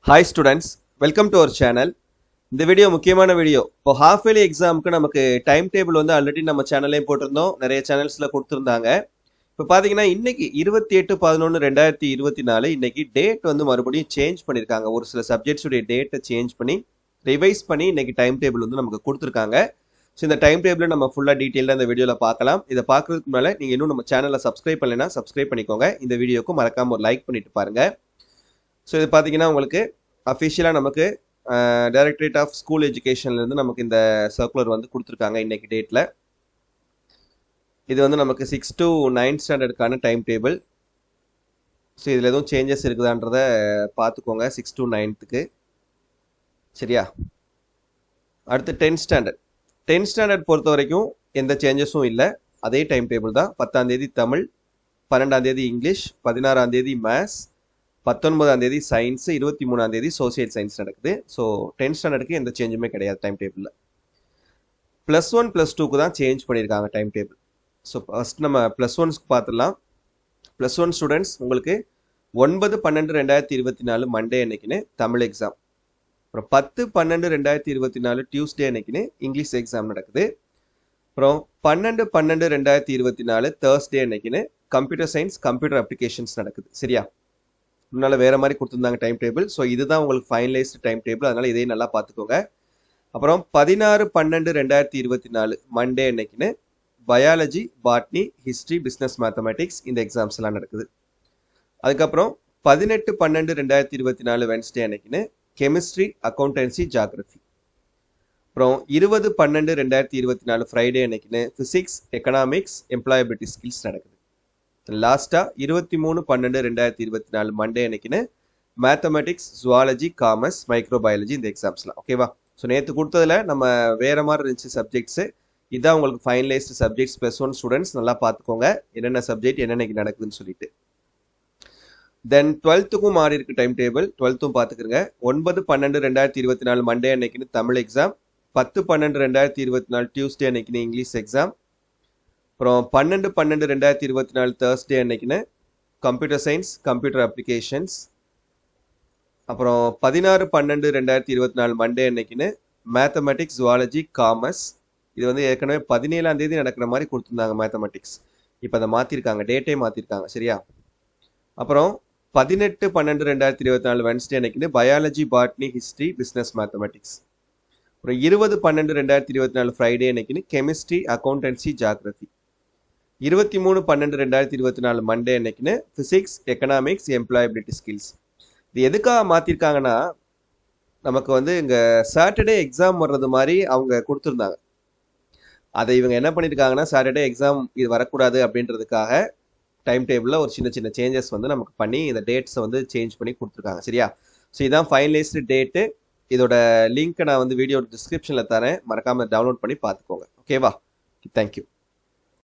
Hi students, welcome to our channel. இந்த video முக்கியமான video. இப்போ ஹாஃப் இயர்லி எக்ஸாமுக்கு நமக்கு டைம் டேபிள் வந்து ஆல்ரெடி நம்ம சேனல்லே போட்டிருந்தோம், நிறைய சேனல்ஸில் கொடுத்துருந்தாங்க. இப்போ பார்த்தீங்கன்னா இன்னைக்கு 28/11/2024 இன்னைக்கு டேட் வந்து மறுபடியும் சேஞ்ச் பண்ணியிருக்காங்க. ஒரு சில சப்ஜெக்ட்ஸுடைய டேட்டை சேஞ்ச் பண்ணி ரிவைஸ் பண்ணி இன்னைக்கு டைம் டேபிள் வந்து நமக்கு கொடுத்துருக்காங்க. ஸோ இந்த டைம் டேபிளை நம்ம ஃபுல்லாக டீட்டெயிலாக இந்த வீடியோவில் பார்க்கலாம். இதை பார்க்கறதுக்கு முன்னால நீங்கள் இன்னும் நம்ம சேனலை சப்ஸ்கிரைப் பண்ணலைன்னா சப்ஸ்கிரைப் பண்ணிக்கோங்க. இந்த வீடியோக்கு மறக்காமல் ஒரு லைக் பண்ணிட்டு பாருங்கள். ஸோ இது பார்த்தீங்கன்னா உங்களுக்கு அஃபிஷியலாக நமக்கு டைரக்டரேட் ஆஃப் ஸ்கூல் எஜுகேஷன்லேருந்து நமக்கு இந்த சர்க்குலர் வந்து கொடுத்துருக்காங்க இன்னைக்கு டேட்டில். இது வந்து நமக்கு 6 to 9 ஸ்டாண்டர்டுக்கான டைம் டேபிள். ஸோ இதில் எதுவும் சேஞ்சஸ் இருக்குதான்றத பார்த்துக்கோங்க 6 to 9க்கு. சரியா? அடுத்து 10th ஸ்டாண்டர்ட் பொறுத்த வரைக்கும் எந்த சேஞ்சஸும் இல்லை, அதே டைம் டேபிள் தான். 10ஆம் தேதி தமிழ், 12ஆம் தேதி இங்கிலீஷ், 16ஆம் தேதி மேத்ஸ், 19ஆம் தேதி சயின்ஸு, 23ஆம் தேதி சோசியல் சயின்ஸ் நடக்குது. ஸோ 10th ஸ்டாண்டர்டுக்கு எந்த சேஞ்சுமே கிடையாது டைம் டேபிளில். +1 +2க்கு தான் சேஞ்ச் பண்ணியிருக்காங்க டைம் டேபிள். ஸோ ஃபஸ்ட் நம்ம +1க்கு பார்த்துடலாம். +1 ஸ்டூடெண்ட்ஸ் உங்களுக்கு 9/12/2024 மண்டே அன்னைக்குன்னு தமிழ் எக்ஸாம். அப்புறம் 10/12/2024 டியூஸ்டே அன்னைக்குன்னு இங்கிலீஷ் எக்ஸாம் நடக்குது. அப்புறம் 12/12/2024 தேர்ஸ்டே அன்னைக்குன்னு கம்ப்யூட்டர் சயின்ஸ், கம்ப்யூட்டர் அப்ளிகேஷன்ஸ் நடக்குது. சரியா? முன்னால் வேறு மாதிரி கொடுத்துருந்தாங்க டைம் டேபிள். ஸோ இதுதான் உங்களுக்கு ஃபைனலைஸ்டு டைம் டேபிள், அதனால் இதையும் நல்லா பார்த்துக்கோங்க. அப்புறம் 16/12/2024 மண்டே அன்னைக்குன்னு biology, botany, history, business mathematics இந்த எக்ஸாம்ஸ் எல்லாம் நடக்குது. அதுக்கப்புறம் 18/12/2024 வென்ஸ்டே அன்னைக்குன்னு கெமிஸ்ட்ரி, அக்கௌண்டன்சி, ஜாகிரஃபி. அப்புறம் 20/12/2024 ஃப்ரைடே அன்னைக்குன்னு ஃபிசிக்ஸ், எக்கனாமிக்ஸ், எம்ப்ளாயபிலிட்டி ஸ்கில்ஸ் நடக்குது. லாஸ்ட்டாக 23/12/2024 மண்டே அன்னைக்குன்னு மேத்தமெட்டிக்ஸ், ஜுவாலஜி, காமர்ஸ், மைக்ரோபயாலஜி இந்த எக்ஸாம்ஸ்லாம். ஓகேவா? ஸோ நேற்று கொடுத்ததில் நம்ம வேறு மாதிரி இருந்துச்சு சப்ஜெக்ட்ஸு. இதுதான் உங்களுக்கு ஃபைனலைஸ்டு சப்ஜெக்ட்ஸ். +1 ஸ்டூடெண்ட்ஸ் நல்லா பார்த்துக்கோங்க என்னென்ன சப்ஜெக்ட் என்னென்னைக்கு நடக்குதுன்னு சொல்லிட்டு. தென் 12க்கும் மாறி இருக்கு டைம் டேபிள். 12ம் பார்த்துக்கிறங்க. 9/12/2024 மண்டே அன்னைக்குன்னு தமிழ் எக்ஸாம், 10/12/2024 டியூஸ்டே அன்னைக்குன்னு இங்கிலீஷ் எக்ஸாம், அப்புறம் 12/12/2024 தேர்ஸ்டே அன்னைக்குன்னு கம்ப்யூட்டர் சயின்ஸ், கம்ப்யூட்டர் அப்ளிகேஷன்ஸ், அப்புறம் 16/12/2024 மண்டே அன்னைக்குன்னு மேத்தமெட்டிக்ஸ், ஜுவாலஜி, காமர்ஸ். இது வந்து ஏற்கனவே 17ஆம் தேதி நடக்கிற மாதிரி கொடுத்துருந்தாங்க மேத்தமெட்டிக்ஸ். இப்போ அதை மாற்றிருக்காங்க, டேட்டே மாற்றிருக்காங்க. சரியா? அப்புறம் 18/12/2024 வென்ஸ்டே அன்னைக்குன்னு biology, botany, history, business mathematics. அப்புறம் 20/12/2024 ஃப்ரைடே அன்னைக்குன்னு கெமிஸ்ட்ரி, அக்கௌண்டன்சி, ஜாகிரஃபி. 23/12/2024 மண்டே அன்னைக்குன்னு ஃபிசிக்ஸ், எக்கனாமிக்ஸ், எம்ப்ளாயபிலிட்டி ஸ்கில்ஸ். இது எதுக்காக மாற்றிருக்காங்கன்னா, நமக்கு வந்து இங்கே சாட்டர்டே எக்ஸாம் வர்றது மாதிரி அவங்க கொடுத்துருந்தாங்க. அதை இவங்க என்ன பண்ணியிருக்காங்கன்னா, சாட்டர்டே எக்ஸாம் இது வரக்கூடாது அப்படின்றதுக்காக டைம் டேபிளில் ஒரு சின்ன சின்ன சேஞ்சஸ் வந்து நமக்கு பண்ணி இந்த டேட்ஸை வந்து சேஞ்ச் பண்ணி கொடுத்துருக்காங்க. சரியா? ஸோ இதான் ஃபைனலைஸ்டு டேட்டு. இதோட லிங்க்கை நான் வந்து வீடியோ டிஸ்கிரிப்ஷனில் தரேன், மறக்காமல் டவுன்லோட் பண்ணி பார்த்துக்கோங்க. ஓகேவா? தேங்க்யூ.